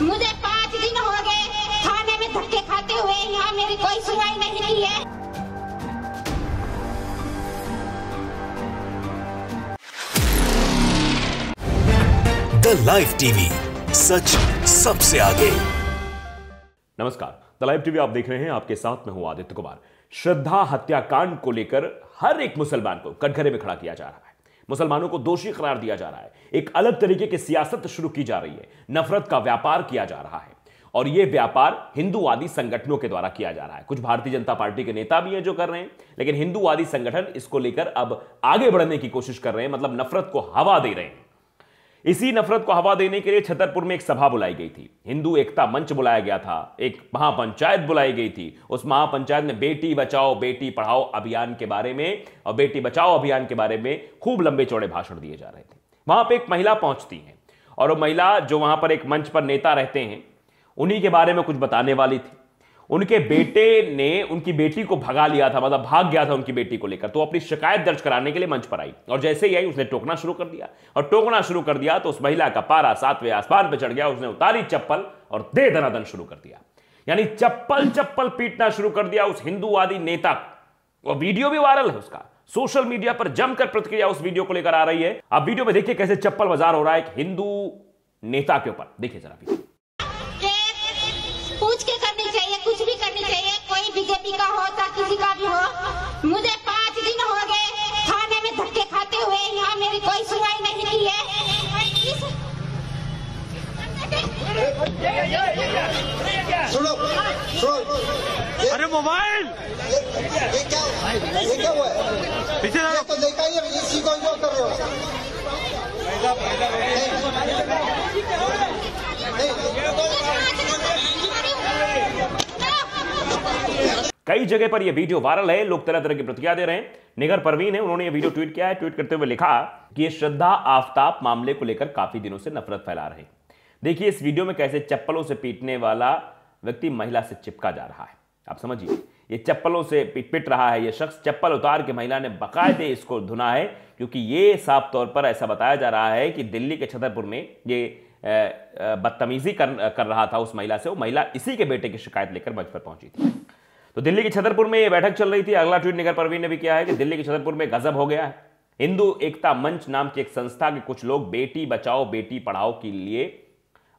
मुझे 5 दिन हो गए थाने में धक्के खाते हुए, यहाँ मेरी कोई सुनवाई नहीं की है। द लाइव टीवी, सच सबसे आगे। नमस्कार, द लाइव टीवी आप देख रहे हैं। आपके साथ मैं हूं आदित्य कुमार। श्रद्धा हत्याकांड को लेकर हर एक मुसलमान को कटघरे में खड़ा किया जा रहा है। मुसलमानों को दोषी करार दिया जा रहा है। एक अलग तरीके की सियासत शुरू की जा रही है। नफरत का व्यापार किया जा रहा है और यह व्यापार हिंदूवादी संगठनों के द्वारा किया जा रहा है। कुछ भारतीय जनता पार्टी के नेता भी हैं जो कर रहे हैं, लेकिन हिंदूवादी संगठन इसको लेकर अब आगे बढ़ने की कोशिश कर रहे हैं, मतलब नफरत को हवा दे रहे हैं। इसी नफरत को हवा देने के लिए छतरपुर में एक सभा बुलाई गई थी। हिंदू एकता मंच बुलाया गया था। एक महापंचायत बुलाई गई थी। उस महापंचायत में बेटी बचाओ बेटी पढ़ाओ अभियान के बारे में और बेटी बचाओ अभियान के बारे में खूब लंबे चौड़े भाषण दिए जा रहे थे। वहां पे एक महिला पहुंचती है और वो महिला जो वहां पर एक मंच पर नेता रहते हैं, उन्हीं के बारे में कुछ बताने वाली थी। उनके बेटे ने उनकी बेटी को भगा लिया था, मतलब भाग गया था उनकी बेटी को लेकर। तो अपनी शिकायत दर्ज कराने के लिए मंच पर आई और जैसे ही आई उसने टोकना शुरू कर दिया और टोकना शुरू कर दिया तो उस महिला का पारा 7वें आसमान पर चढ़ गया। उसने उतारी चप्पल और दे दनादन शुरू कर दिया, यानी चप्पल पीटना शुरू कर दिया उस हिंदूवादी नेता को। और वीडियो भी वायरल है उसका, सोशल मीडिया पर जमकर प्रतिक्रिया उस वीडियो को लेकर आ रही है। आप वीडियो में देखिए कैसे चप्पल बाजार हो रहा है एक हिंदू नेता के ऊपर। देखिए जरा वीडियो। पूछ के करनी चाहिए, कुछ भी करनी चाहिए, कोई बीजेपी का हो चाहे किसी का भी हो। मुझे 5 दिन हो गए थाने में धक्के खाते हुए, यहाँ मेरी कोई सुनवाई नहीं की है। सुनो सुनो, अरे मोबाइल ये क्या हुआ है? पीछे ये तो देखा ही है, इसी को इग्नोर कर रहे हो। कई जगह पर यह वीडियो वायरल है, लोग तरह तरह की प्रतिक्रिया दे रहे हैं। निगर परवीन है, उन्होंने यह वीडियो ट्वीट किया है। ट्वीट करते हुए लिखा कि ये श्रद्धा आफ्ताब मामले को लेकर काफी दिनों से नफरत फैला रहे हैं। देखिए इस वीडियो में कैसे चप्पलों से पीटने वाला व्यक्ति महिला से चिपका जा रहा है। आप समझिए, ये चप्पलों से पिट रहा है। ये शख्स चप्पल उतार के महिला ने बाकायदे इसको धुना है, क्योंकि ये साफ तौर पर ऐसा बताया जा रहा है कि दिल्ली के छतरपुर में ये बदतमीजी कर रहा था उस महिला से। वो महिला इसी के बेटे की शिकायत लेकर मंच पर पहुंची थी। तो दिल्ली के छतरपुर में ये बैठक चल रही थी। अगला ट्वीट निगर परवीन ने भी किया है कि दिल्ली के छतरपुर में गजब हो गया है। हिंदू एकता मंच नाम की एक संस्था के कुछ लोग बेटी बचाओ बेटी पढ़ाओ के लिए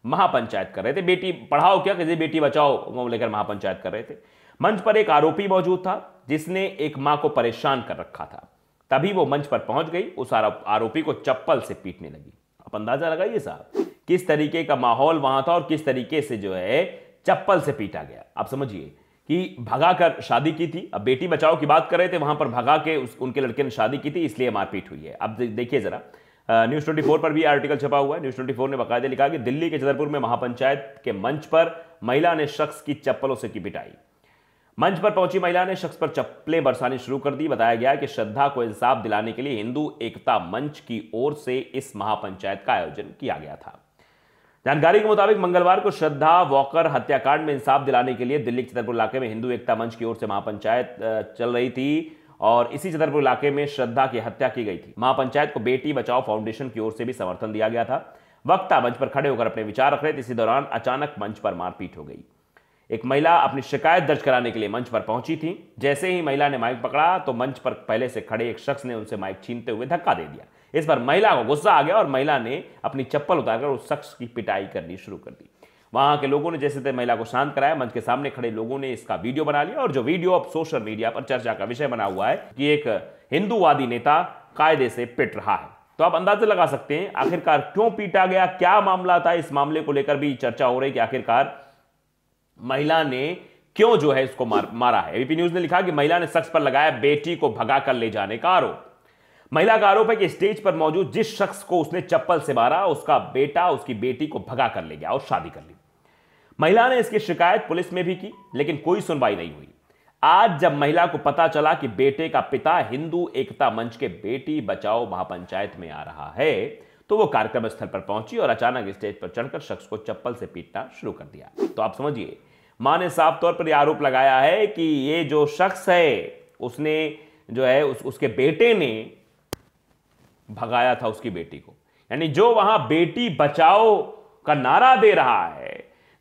महापंचायत कर रहे थे। बेटी पढ़ाओ क्या, किसी बेटी बचाओ को लेकर महापंचायत कर रहे थे। मंच पर एक आरोपी मौजूद था जिसने एक मां को परेशान कर रखा था। तभी वो मंच पर पहुंच गई, उस आरोपी को चप्पल से पीटने लगी। आप अंदाजा लगाइए साहब किस तरीके का माहौल वहां था और किस तरीके से जो है चप्पल से पीटा गया। आप समझिए कि भगा कर शादी की थी। अब बेटी बचाओ की बात कर रहे थे, वहां पर भगा के उनके लड़के ने शादी की थी, इसलिए मारपीट हुई है। अब देखिए जरा, न्यूज 24 पर भी आर्टिकल छपा हुआ है। न्यूज 24 ने बाकायदे लिखा कि दिल्ली के छतरपुर में महापंचायत के मंच पर महिला ने शख्स की चप्पलों से की पिटाई। मंच पर पहुंची महिला ने शख्स पर चप्पलें बरसानी शुरू कर दी। बताया गया कि श्रद्धा को इंसाफ दिलाने के लिए हिंदू एकता मंच की ओर से इस महापंचायत का आयोजन किया गया था। जानकारी के मुताबिक मंगलवार को श्रद्धा वॉकर हत्याकांड में इंसाफ दिलाने के लिए दिल्ली के छतरपुर इलाके में हिंदू एकता मंच की ओर से महापंचायत चल रही थी और इसी छतरपुर इलाके में श्रद्धा की हत्या की गई थी। महापंचायत को बेटी बचाओ फाउंडेशन की ओर से भी समर्थन दिया गया था। वक्ता मंच पर खड़े होकर अपने विचार रख रहे थे। इसी दौरान अचानक मंच पर मारपीट हो गई। एक महिला अपनी शिकायत दर्ज कराने के लिए मंच पर पहुंची थी। जैसे ही महिला ने माइक पकड़ा तो मंच पर पहले से खड़े एक शख्स ने उनसे माइक छीनते हुए धक्का दे दिया। इस पर महिला को गुस्सा आ गया और महिला ने अपनी चप्पल उतारकर उस शख्स की पिटाई करनी शुरू कर दी। वहां के लोगों ने जैसे तैसे महिला को शांत कराया। मंच के सामने खड़े लोगों ने इसका वीडियो बना लिया और जो वीडियो अब सोशल मीडिया पर चर्चा का विषय बना हुआ है कि एक हिंदूवादी नेता कायदे से पिट रहा है। तो आप अंदाजा लगा सकते हैं आखिरकार क्यों पीटा गया, क्या मामला था। इस मामले को लेकर भी चर्चा हो रही है कि आखिरकार महिला ने क्यों जो है इसको मारा है। एबीपी न्यूज ने लिखा कि महिला ने शख्स पर लगाया बेटी को भगा कर ले जाने का आरोप। महिला का आरोप है कि स्टेज पर मौजूद जिस शख्स को उसने चप्पल से मारा उसका बेटा उसकी बेटी को भगा कर ले गया और शादी कर ली। महिला ने इसकी शिकायत पुलिस में भी की, लेकिन कोई सुनवाई नहीं हुई। आज जब महिला को पता चला कि बेटे का पिता हिंदू एकता मंच के बेटी बचाओ महापंचायत में आ रहा है, तो वो कार्यक्रम स्थल पर पहुंची और अचानक स्टेज पर चढ़कर शख्स को चप्पल से पीटना शुरू कर दिया। तो आप समझिए, मां ने साफ तौर पर यह आरोप लगाया है कि ये जो शख्स है उसने जो है उसके बेटे ने भगाया था उसकी बेटी को। यानी जो वहां बेटी बचाओ का नारा दे रहा है,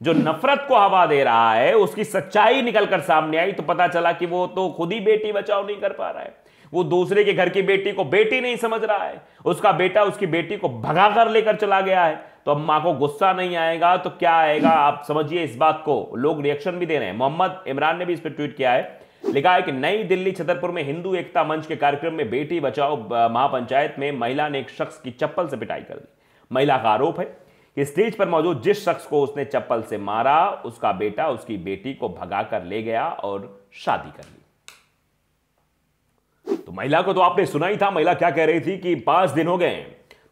जो नफरत को हवा दे रहा है उसकी सच्चाई निकलकर सामने आई तो पता चला कि वो तो खुद ही बेटी बचाओ नहीं कर पा रहा है, वो दूसरे के घर की बेटी को बेटी नहीं समझ रहा है, उसका बेटा उसकी बेटी को भगा कर लेकर चला गया है। तो अब मां को गुस्सा नहीं आएगा तो क्या आएगा, आप समझिए इस बात को। लोग रिएक्शन भी दे रहे हैं। मोहम्मद इमरान ने भी इस पर ट्वीट किया है, लिखा है कि नई दिल्ली छतरपुर में हिंदू एकता मंच के कार्यक्रम में बेटी बचाओ महापंचायत में महिला ने एक शख्स की चप्पल से पिटाई कर दी। महिला का आरोप है कि स्टेज पर मौजूद जिस शख्स को उसने चप्पल से मारा उसका बेटा उसकी बेटी को भगा कर ले गया और शादी कर ली। तो महिला को तो आपने सुना ही था, महिला क्या कह रही थी कि 5 दिन हो गए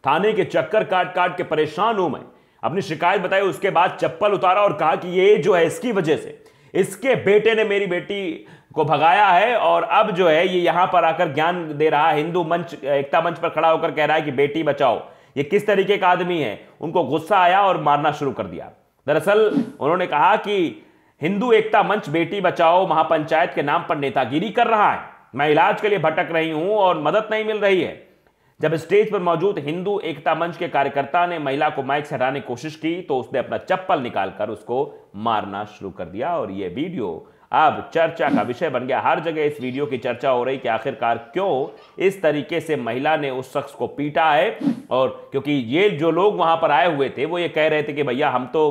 थाने के चक्कर काट काट के परेशान हूं मैं, अपनी शिकायत बताई, उसके बाद चप्पल उतारा और कहा कि ये जो है इसकी वजह से इसके बेटे ने मेरी बेटी को भगाया है और अब जो है ये यहां पर आकर ज्ञान दे रहा है, हिंदू मंच एकता मंच पर खड़ा होकर कह रहा है कि बेटी बचाओ। ये किस तरीके का आदमी है। उनको गुस्सा आया और मारना शुरू कर दिया। दरअसल उन्होंने कहा कि हिंदू एकता मंच बेटी बचाओ महापंचायत के नाम पर नेतागिरी कर रहा है, मैं इलाज के लिए भटक रही हूं और मदद नहीं मिल रही है। जब स्टेज पर मौजूद हिंदू एकता मंच के कार्यकर्ता ने महिला को माइक से हटाने की कोशिश की तो उसने अपना चप्पल निकालकर उसको मारना शुरू कर दिया और यह वीडियो अब चर्चा का विषय बन गया। हर जगह इस वीडियो की चर्चा हो रही कि आखिरकार क्यों इस तरीके से महिला ने उस शख्स को पीटा है। और क्योंकि ये जो लोग वहां पर आए हुए थे वो ये कह रहे थे कि भैया हम तो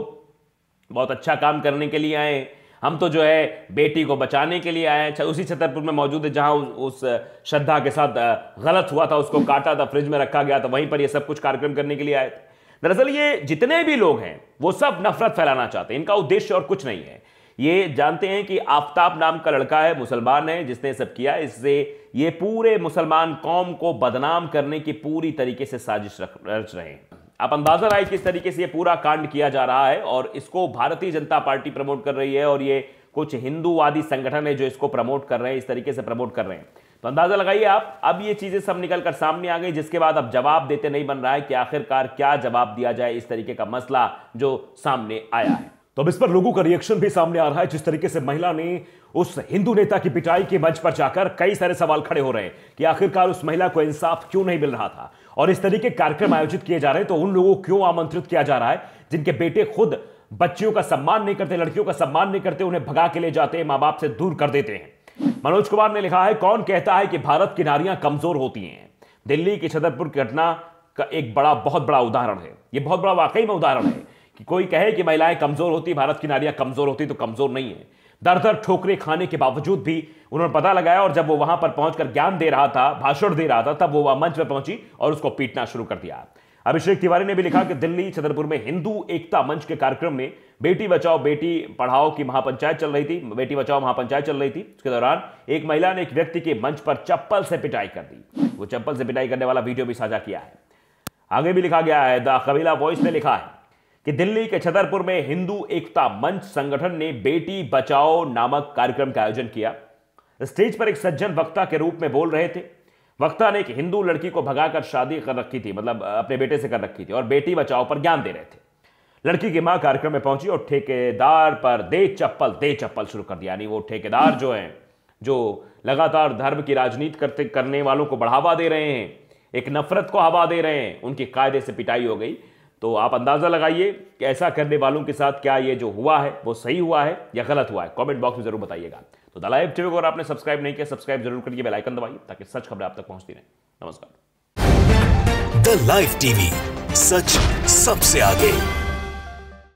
बहुत अच्छा काम करने के लिए आए, हम तो जो है बेटी को बचाने के लिए आए। उसी छतरपुर में मौजूद है जहां उस श्रद्धा के साथ गलत हुआ था, उसको काटा था, फ्रिज में रखा गया था, वहीं पर ये सब कुछ कार्यक्रम करने के लिए आए थे। दरअसल ये जितने भी लोग हैं वो सब नफरत फैलाना चाहते हैं, इनका उद्देश्य और कुछ नहीं है। ये जानते हैं कि आफ्ताब नाम का लड़का है, मुसलमान है, जिसने सब किया। इससे ये पूरे मुसलमान कौम को बदनाम करने की पूरी तरीके से साजिश रच रहे हैं। आप अंदाजा लगाइए किस तरीके से ये पूरा कांड किया जा रहा है और इसको भारतीय जनता पार्टी प्रमोट कर रही है और ये कुछ हिंदूवादी संगठन है जो इसको प्रमोट कर रहे हैं, इस तरीके से प्रमोट कर रहे हैं। तो अंदाजा लगाइए आप, अब ये चीजें सब निकलकर सामने आ गई, जिसके बाद अब जवाब देते नहीं बन रहा है कि आखिरकार क्या जवाब दिया जाए इस तरीके का मसला जो सामने आया है। तो अब इस पर लोगों का रिएक्शन भी सामने आ रहा है। जिस तरीके से महिला ने उस हिंदू नेता की पिटाई के मंच पर जाकर कई सारे सवाल खड़े हो रहे हैं कि आखिरकार उस महिला को इंसाफ क्यों नहीं मिल रहा था और इस तरीके कार्यक्रम आयोजित किए जा रहे हैं तो उन लोगों को क्यों आमंत्रित किया जा रहा है जिनके बेटे खुद बच्चियों का सम्मान नहीं करते, लड़कियों का सम्मान नहीं करते, उन्हें भगा के ले जाते हैं, मां बाप से दूर कर देते हैं। मनोज कुमार ने लिखा है, कौन कहता है कि भारत की नारियां कमजोर होती हैं। दिल्ली की छतरपुर की घटना का एक बहुत बड़ा उदाहरण है। यह बहुत बड़ा वाकई में उदाहरण है कि कोई कहे कि महिलाएं कमजोर होती, भारत की नारियां कमजोर होती, तो कमजोर नहीं है। दर ठोकरे खाने के बावजूद भी उन्होंने पता लगाया और जब वो वहां पर पहुंचकर ज्ञान दे रहा था, भाषण दे रहा था, तब वो वहां मंच पर पहुंची और उसको पीटना शुरू कर दिया। अभिषेक तिवारी ने भी लिखा कि दिल्ली छतरपुर में हिंदू एकता मंच के कार्यक्रम में बेटी बचाओ बेटी पढ़ाओ की महापंचायत चल रही थी, बेटी बचाओ महापंचायत चल रही थी। उसके दौरान एक महिला ने एक व्यक्ति के मंच पर चप्पल से पिटाई कर दी। वो चप्पल से पिटाई करने वाला वीडियो भी साझा किया है। आगे भी लिखा गया है, द कबीला वॉइस ने लिखा है कि दिल्ली के छतरपुर में हिंदू एकता मंच संगठन ने बेटी बचाओ नामक कार्यक्रम का आयोजन किया। स्टेज पर एक सज्जन वक्ता के रूप में बोल रहे थे। वक्ता ने एक हिंदू लड़की को भगाकर शादी कर रखी थी, मतलब अपने बेटे से कर रखी थी, और बेटी बचाओ पर ज्ञान दे रहे थे। लड़की की मां कार्यक्रम में पहुंची और ठेकेदार पर दे चप्पल शुरू कर दिया। यानी वो ठेकेदार जो है, जो लगातार धर्म की राजनीति करने वालों को बढ़ावा दे रहे हैं, एक नफरत को हवा दे रहे हैं, उनकी कायदे से पिटाई हो गई। तो आप अंदाजा लगाइए कि ऐसा करने वालों के साथ क्या ये जो हुआ है वो सही हुआ है या गलत हुआ है। कमेंट बॉक्स में जरूर बताइएगा। तो द लाइव टीवी को अगर आपने सब्सक्राइब नहीं किया, सब्सक्राइब जरूर करिए, बेल आइकन दबाइए ताकि सच खबरें आप तक पहुंचती रहें। नमस्कार। द लाइव टीवी, सच सबसे आगे।